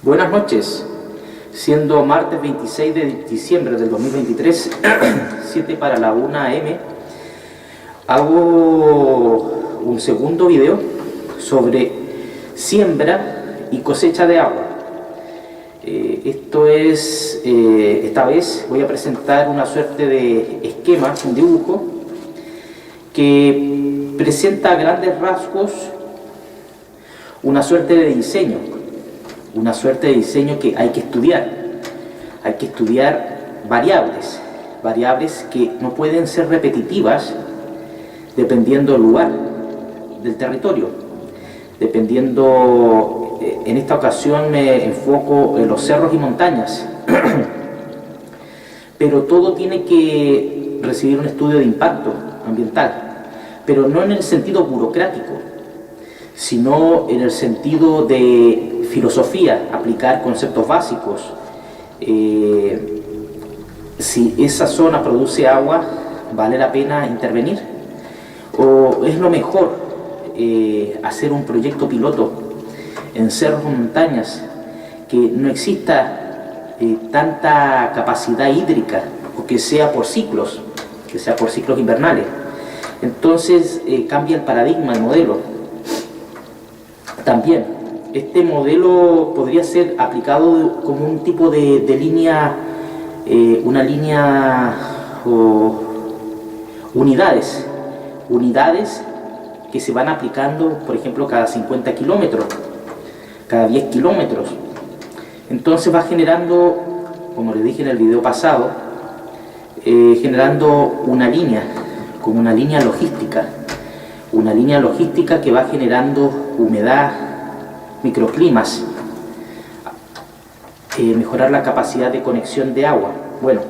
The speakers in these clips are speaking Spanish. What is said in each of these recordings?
Buenas noches, siendo martes 26 de diciembre del 2023, 7 para la 1 AM, hago un segundo video sobre siembra y cosecha de agua. Esta vez voy a presentar una suerte de esquema, un dibujo, que presenta a grandes rasgos una suerte de diseño. Que hay que estudiar. Hay que estudiar variables que no pueden ser repetitivas dependiendo del lugar, del territorio. En esta ocasión me enfoco en los cerros y montañas, pero todo tiene que recibir un estudio de impacto ambiental, pero no en el sentido burocrático, sino en el sentido de filosofía, aplicar conceptos básicos. Si esa zona produce agua, ¿vale la pena intervenir? ¿O es lo mejor hacer un proyecto piloto en cerros o montañas que no exista tanta capacidad hídrica, o que sea por ciclos invernales? Entonces cambia el paradigma, el modelo. También este modelo podría ser aplicado como un tipo de línea, una línea o unidades que se van aplicando, por ejemplo, cada 50 kilómetros, cada 10 kilómetros. Entonces va generando, como les dije en el video pasado, generando una línea, como una línea logística que va generando humedad, microclimas, mejorar la capacidad de conexión de agua. Bueno,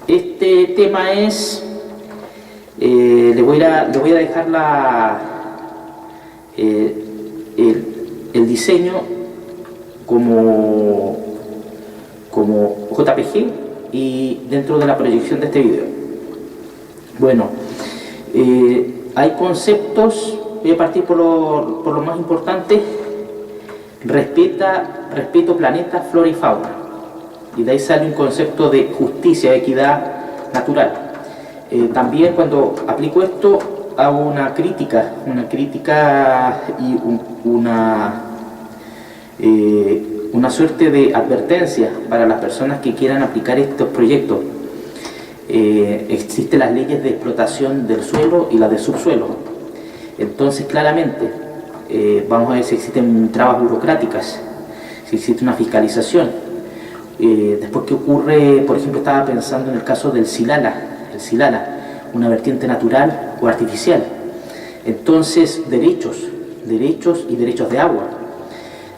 este tema es, le voy a dejar el diseño como JPG y dentro de la proyección de este video. Bueno, hay conceptos. Voy a partir por lo más importante. Respeto planeta, flora y fauna. Y de ahí sale un concepto de justicia, equidad natural. También cuando aplico esto hago una crítica y una suerte de advertencia para las personas que quieran aplicar estos proyectos. Existen las leyes de explotación del suelo y las de subsuelo. Entonces, claramente, vamos a ver si existen trabas burocráticas, si existe una fiscalización. Después, ¿qué ocurre? Por ejemplo, estaba pensando en el caso del Silala, una vertiente natural o artificial. Entonces, derechos y derechos de agua.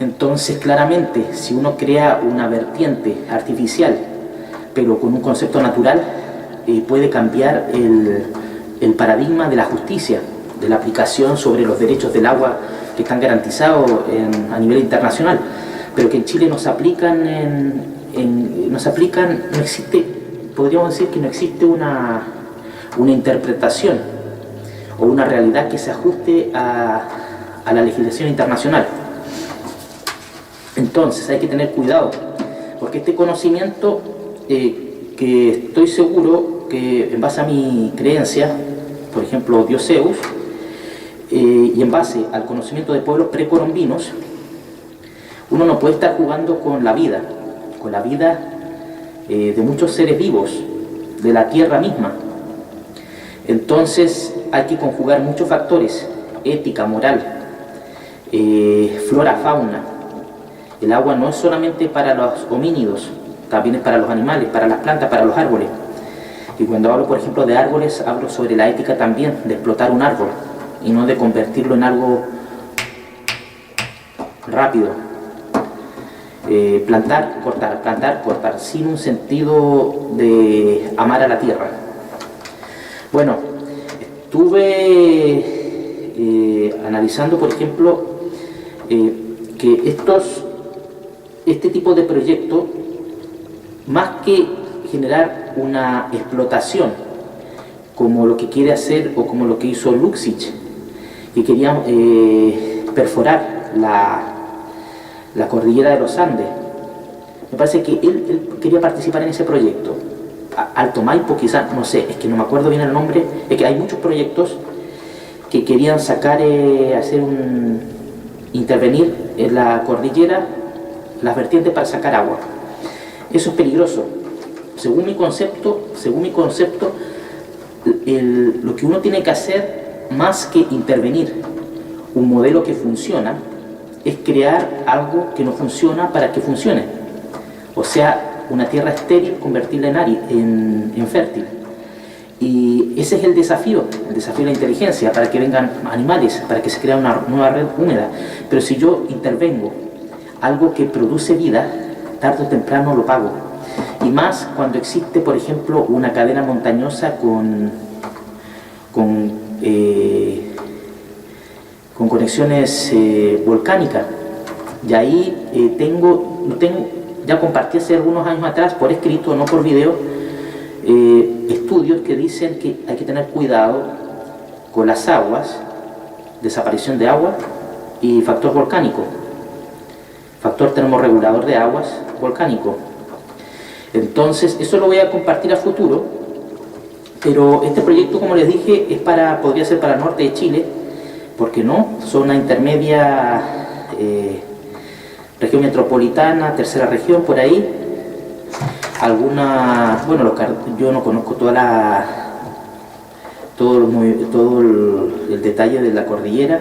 Entonces, claramente, si uno crea una vertiente artificial, pero con un concepto natural, puede cambiar el paradigma de la justicia, de la aplicación sobre los derechos del agua que están garantizados a nivel internacional, pero que en Chile no se aplican, no existe, podríamos decir que no existe una interpretación o una realidad que se ajuste a la legislación internacional. Entonces hay que tener cuidado, porque este conocimiento, que estoy seguro que en base a mi creencia, por ejemplo Dios Zeus, y en base al conocimiento de pueblos precolombinos, uno no puede estar jugando con la vida de muchos seres vivos, de la tierra misma. Entonces hay que conjugar muchos factores: ética, moral, flora, fauna. El agua no es solamente para los homínidos, también es para los animales, para las plantas, para los árboles. Y cuando hablo, por ejemplo, de árboles, hablo sobre la ética también de explotar un árbol y no de convertirlo en algo rápido. Plantar, cortar, sin un sentido de amar a la tierra. Bueno, estuve analizando, por ejemplo, que este tipo de proyecto, más que generar una explotación como lo que quiere hacer o como lo que hizo Luksic, que quería perforar la la cordillera de los Andes. Me parece que él quería participar en ese proyecto. Alto Maipo, quizás, no sé, es que no me acuerdo bien el nombre, es que hay muchos proyectos que querían sacar, intervenir en la cordillera, las vertientes para sacar agua. Eso es peligroso. Según mi concepto, lo que uno tiene que hacer, más que intervenir un modelo que funciona, es crear algo que no funciona para que funcione. O sea, una tierra estéril, convertirla en fértil. Y ese es el desafío de la inteligencia, para que vengan animales, para que se crea una nueva red húmeda. Pero si yo intervengo algo que produce vida, tarde o temprano lo pago. Y más cuando existe, por ejemplo, una cadena montañosa con conexiones volcánicas. Y ahí ya compartí hace algunos años atrás, por escrito, no por video, estudios que dicen que hay que tener cuidado con las aguas, desaparición de agua y factor volcánico, factor termorregulador de aguas volcánico. Entonces, eso lo voy a compartir a futuro, pero este proyecto, como les dije, podría ser para el norte de Chile, porque no, zona intermedia, región metropolitana, tercera región, por ahí. Yo no conozco todo el detalle de la cordillera,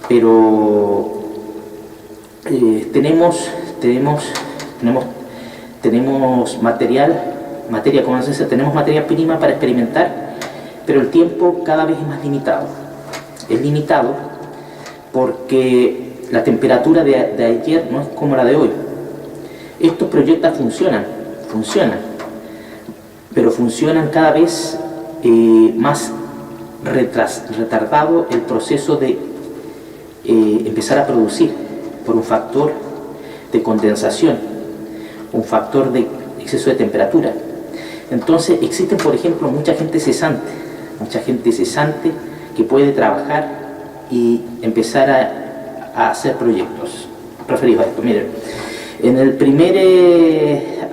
pero tenemos tenemos materia prima para experimentar, pero el tiempo cada vez es más limitado. Es limitado porque la temperatura de ayer no es como la de hoy. Estos proyectos funcionan, pero funcionan cada vez más retardado el proceso de empezar a producir por un factor de condensación, un factor de exceso de temperatura. Entonces existen, por ejemplo, mucha gente cesante que puede trabajar y empezar a hacer proyectos referidos a esto. Miren,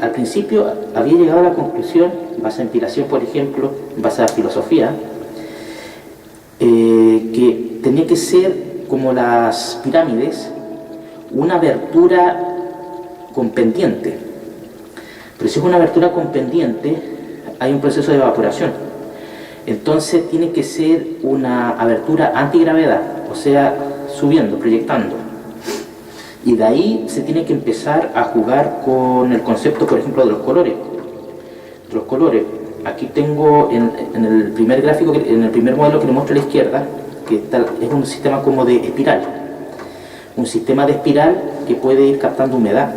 al principio había llegado a la conclusión, en base a inspiración, por ejemplo, en base a filosofía, que tenía que ser como las pirámides, una abertura con pendiente. Pero si es una abertura con pendiente, hay un proceso de evaporación. Entonces tiene que ser una abertura antigravedad, o sea, subiendo, proyectando. Y de ahí se tiene que empezar a jugar con el concepto, por ejemplo, de los colores. Aquí tengo en el primer gráfico, en el primer modelo que le muestro a la izquierda, es un sistema como de espiral. Un sistema de espiral que puede ir captando humedad.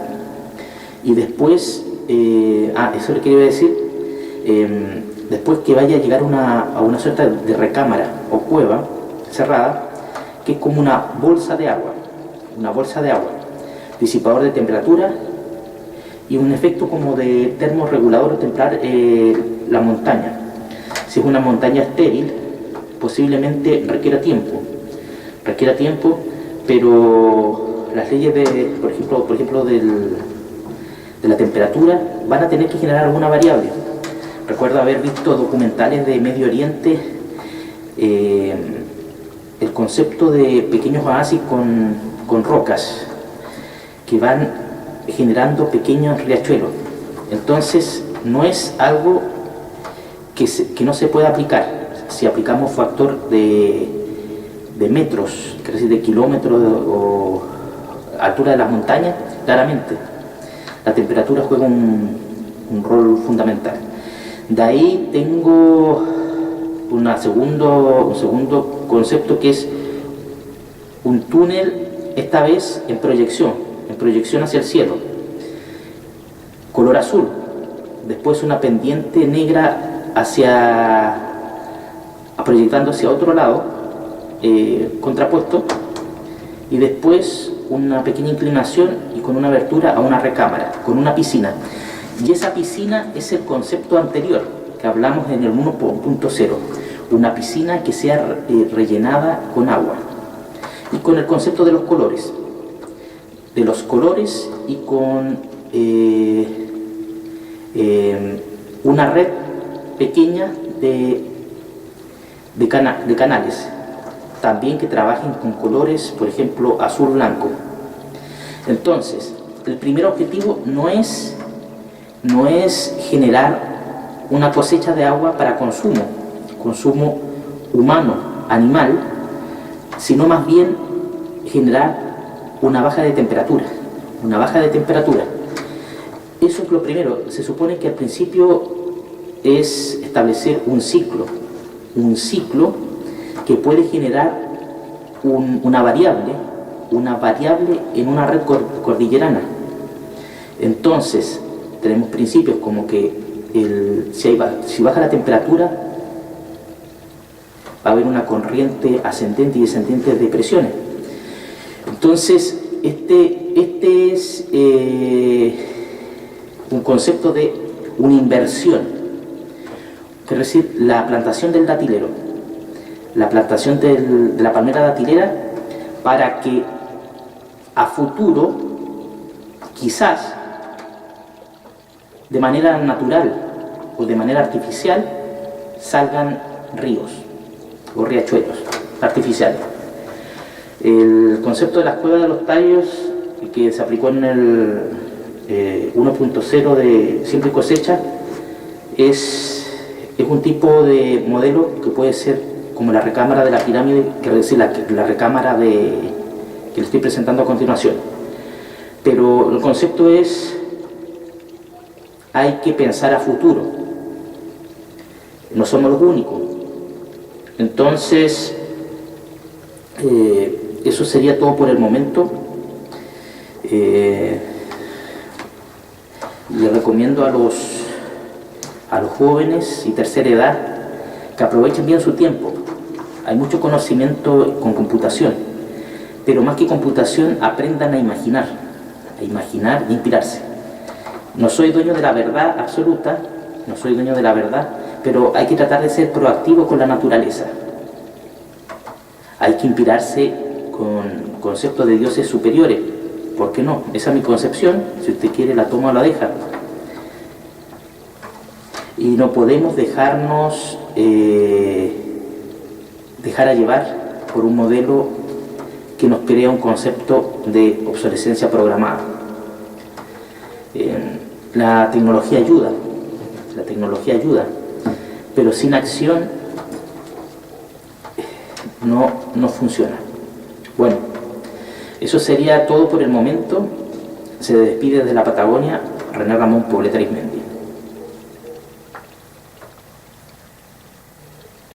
Y después, eso le quería decir, después que vaya a llegar a una suerte de recámara o cueva cerrada, que es como una bolsa de agua, disipador de temperatura y un efecto como de termorregulador o templar la montaña. Si es una montaña estéril, posiblemente requiera tiempo, pero las leyes por ejemplo de la temperatura van a tener que generar alguna variable. Recuerdo haber visto documentales de Medio Oriente, el concepto de pequeños oasis con rocas que van generando pequeños riachuelos. Entonces no es algo que no se pueda aplicar. Si aplicamos factor de metros, quiere decir de kilómetros o altura de las montañas, claramente la temperatura juega un rol fundamental. De ahí tengo un segundo concepto, que es un túnel, esta vez en proyección hacia el cielo, color azul. Después una pendiente negra proyectando hacia otro lado, contrapuesto, y después una pequeña inclinación y con una abertura a una recámara, con una piscina. Y esa piscina es el concepto anterior que hablamos en el 1.0, una piscina que sea rellenada con agua. Y con el concepto de los colores, de los colores y con una red pequeña de canales, también que trabajen con colores, por ejemplo, azul-blanco. Entonces, el primer objetivo no es generar una cosecha de agua para consumo humano, animal, sino más bien generar una baja de temperatura. Eso es lo primero. Se supone que al principio es establecer un ciclo que puede generar una variable en una red cordillerana. Entonces, tenemos principios como que si baja la temperatura, va a haber una corriente ascendente y descendente de presiones. Entonces, este es un concepto de una inversión, quiero decir, la plantación del datilero, la plantación de la palmera datilera, para que a futuro, quizás de manera natural o de manera artificial, salgan ríos o riachuelos artificiales. El concepto de las cuevas de los tallos, que se aplicó en el 1.0 de siembra y cosecha, es un tipo de modelo que puede ser como la recámara de la pirámide, quiero decir, la recámara que le estoy presentando a continuación. Pero el concepto es, hay que pensar a futuro, no somos los únicos. Entonces, eso sería todo por el momento. Le recomiendo a los jóvenes y tercera edad que aprovechen bien su tiempo. Hay mucho conocimiento con computación, pero más que computación, aprendan a imaginar y inspirarse. No soy dueño de la verdad absoluta, pero hay que tratar de ser proactivo con la naturaleza. Hay que inspirarse con conceptos de dioses superiores. ¿Por qué no? Esa es mi concepción. Si usted quiere, la toma o la deja. Y no podemos dejar a llevar por un modelo que nos crea un concepto de obsolescencia programada. La tecnología ayuda, pero sin acción no funciona. Bueno, eso sería todo por el momento. Se despide desde la Patagonia René Ramón Poblete Arizmendi.